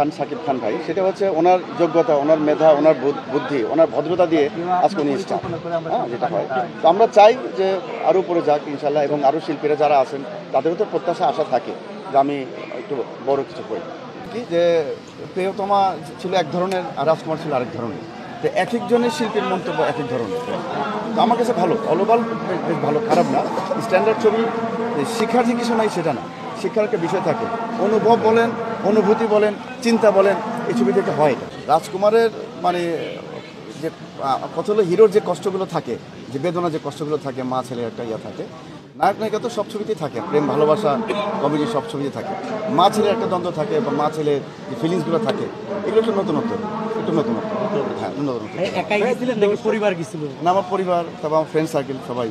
খান, সাকিব খান ভাই, সেটা হচ্ছে ওনার যোগ্যতা, ওনার মেধা, ওনার বুদ্ধি, ওনার ভদ্রতা দিয়ে আজকে উনি স্টার, হ্যাঁ, যেটা হয়। তো আমরা চাই যে আরও উপরে যাক ইনশাল্লাহ, এবং আরও শিল্পীরা যারা আছেন তাদেরও তো প্রত্যাশা আশা থাকে যে আমি একটু বড় কিছু করি। কি যে প্রিয়তমা ছিল এক ধরনের আর রাজকুমার ছিল আরেক ধরনের, তো এক একজনের শিল্পীর মন্তব্য এক এক ধরনের। তো আমার কাছে ভালো, অলওভার বেশ ভালো, খারাপ না। স্ট্যান্ডার্ড ছবি শিক্ষার যে কিছু নাই সেটা না, শিক্ষার একটা বিষয় থাকে, অনুভব বলেন, অনুভূতি বলেন, চিন্তা বলেন, এই ছবি থেকে হয়। রাজকুমারের মানে যে কথা হলো হিরোর যে কষ্টগুলো থাকে, যে বেদনা, যে কষ্টগুলো থাকে, মা ছেলের একটা ইয়া থাকে। নায়ক নায়িকা তো সব ছবিতেই থাকে, প্রেম ভালোবাসা কমেডি সব ছবিতে থাকে। মা ছেলের একটা দ্বন্দ্ব থাকে, বা মা ছেলের যে ফিলিংসগুলো থাকে, এগুলো একটু নতুনত্ব, হ্যাঁ, নতুনত্ব। একাই গেছিলেন নাকি পরিবার গেছিল? না, আমার পরিবার, তারপর আমার ফ্রেন্ড সার্কেল সবাই।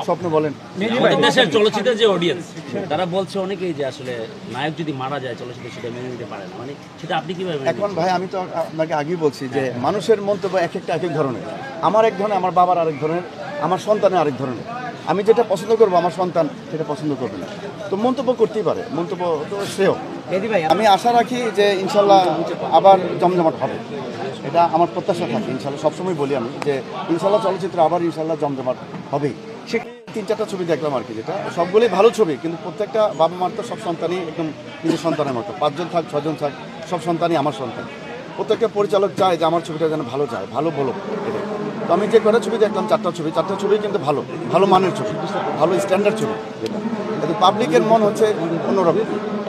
স্বপ্ন বলেন, আমাদের দেশের চলচ্চিত্রের যে অডিয়েন্স তারা বলছে অনেকেই যে আসলে নায়ক যদি মারা যায় চলচ্চিত্র সেটা মেনে নিতে পারে না, মানে সেটা আপনি কিভাবে মেনে এখন ভাই আমি তো আপনাকে আগেই বলছি যে মানুষের মন্তব্য এক একটা এক এক ধরনের। আমার এক ধরনের, আমার বাবার আরেক ধরনের, আমার সন্তানের আরেক ধরনের। আমি যেটা পছন্দ করবো আমার সন্তান সেটা পছন্দ করবে না, তো মন্তব্য করতেই পারে, মন্তব্য তো শ্রেয়। আমি আশা রাখি যে ইনশাল্লাহ আবার জমজমাট হবে, এটা আমার প্রত্যাশা থাকে ইনশাল্লাহ। সবসময় বলি আমি যে ইনশাল্লাহ চলচ্চিত্র আবার ইনশাল্লাহ জমজমাট হবেই। সে 3-4টা ছবি দেখলাম আর কি, যেটা সবগুলোই ভালো ছবি, কিন্তু প্রত্যেকটা বাবা মার তো সব সন্তানই একদম নিজের সন্তানের মতো। 5 জন থাক, 6 জন থাক, সব সন্তানই আমার সন্তান। প্রত্যেকটা পরিচালক চায় যে আমার ছবিটা যেন ভালো যায়, ভালো বলো এটা। তো আমি যে কটা ছবি দেখলাম, 4টা ছবি কিন্তু ভালো, ভালো মানের ছবি, ভালো স্ট্যান্ডার্ড ছবি যেটা। কিন্তু পাবলিকের মন হচ্ছে অন্যরকম,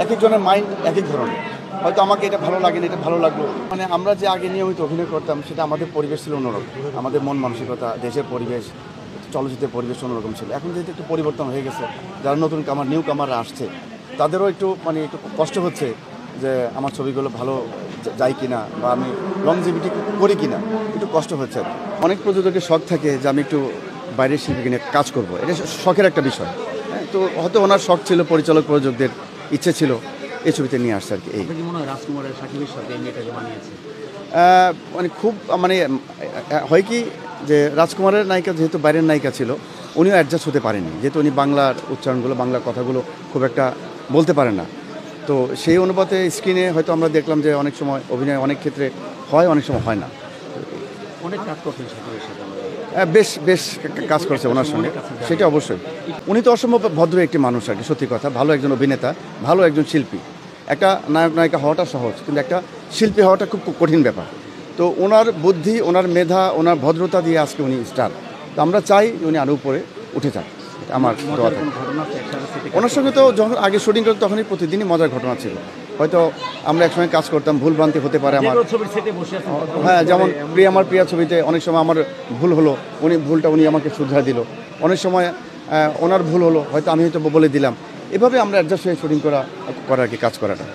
এক একজনের মাইন্ড এক এক ধরনের। হয়তো আমাকে এটা ভালো লাগেনি, এটা ভালো লাগলো। মানে আমরা যে আগে নিয়মিত অভিনয় করতাম, সেটা আমাদের পরিবেশ ছিল অন্যরকম, আমাদের মন মানসিকতা, দেশের পরিবেশ, চলচ্চিত্রের পরিবেশ অন্যরকম ছিল। এখন যেহেতু একটু পরিবর্তন হয়ে গেছে, যারা নতুন নিউ কামাররা আসছে, তাদেরও একটু কষ্ট হচ্ছে যে আমার ছবিগুলো ভালো যায় কিনা, বা আমি লংজিভিটি করি কিনা, একটু কষ্ট হচ্ছে। অনেক প্রযোজকের শখ থাকে যে আমি একটু বাইরের শিল্পীকে নিয়ে কাজ করব, এটা শখের একটা বিষয়। হ্যাঁ, তো হয়তো ওনার শখ ছিল, পরিচালক প্রযোজকদের ইচ্ছে ছিল এই ছবিতে নিয়ে আসছে আর কি। এই মনে হয় রাজকুমারের সাকিবের সাথে মেয়েটাকে বানিয়েছে মানে খুব হয় কি যে রাজকুমারের নায়িকা যেহেতু বাইরের নায়িকা ছিল, উনিও অ্যাডজাস্ট হতে পারেনি, যেহেতু উনি বাংলার উচ্চারণগুলো, বাংলা কথাগুলো খুব একটা বলতে পারেন না। তো সেই অনুপাতে স্ক্রিনে হয়তো আমরা দেখলাম যে অনেক সময় অভিনয় অনেক ক্ষেত্রে হয়, অনেক সময় হয় না। অনেক কাজ করছেন সাকিবের সাথে, বেশ কাজ করছে ওনার সঙ্গে, সেটা অবশ্যই। উনি তো অসম্ভব ভদ্র একটি মানুষ আর কি, সত্যি কথা। ভালো একজন অভিনেতা, ভালো একজন শিল্পী। একটা নায়ক নায়িকা হওয়াটা সহজ, কিন্তু একটা শিল্পী হওয়াটা খুব কঠিন ব্যাপার। তো ওনার বুদ্ধি, ওনার মেধা, ওনার ভদ্রতা দিয়ে আজকে উনি স্টার। তো আমরা চাই উনি আরও উপরে উঠে যান, আমার দোয়া থাকে। ওনার সঙ্গে তো যখন আগে শুটিং করতাম তখনই প্রতিদিনই মজার ঘটনা ছিল। হয়তো আমরা একসঙ্গে কাজ করতাম, ভুলভ্রান্তি হতে পারে আমার। হ্যাঁ, যেমন আমার প্রিয়া ছবিতে অনেক সময় আমার ভুল হলো, উনি আমাকে শুধরা দিল। অনেক সময় ওনার ভুল হলো, হয়তো আমি বলে দিলাম। এভাবে আমরা অ্যাডজাস্ট হয়ে শুটিং করা আর কি, কাজ করাটা।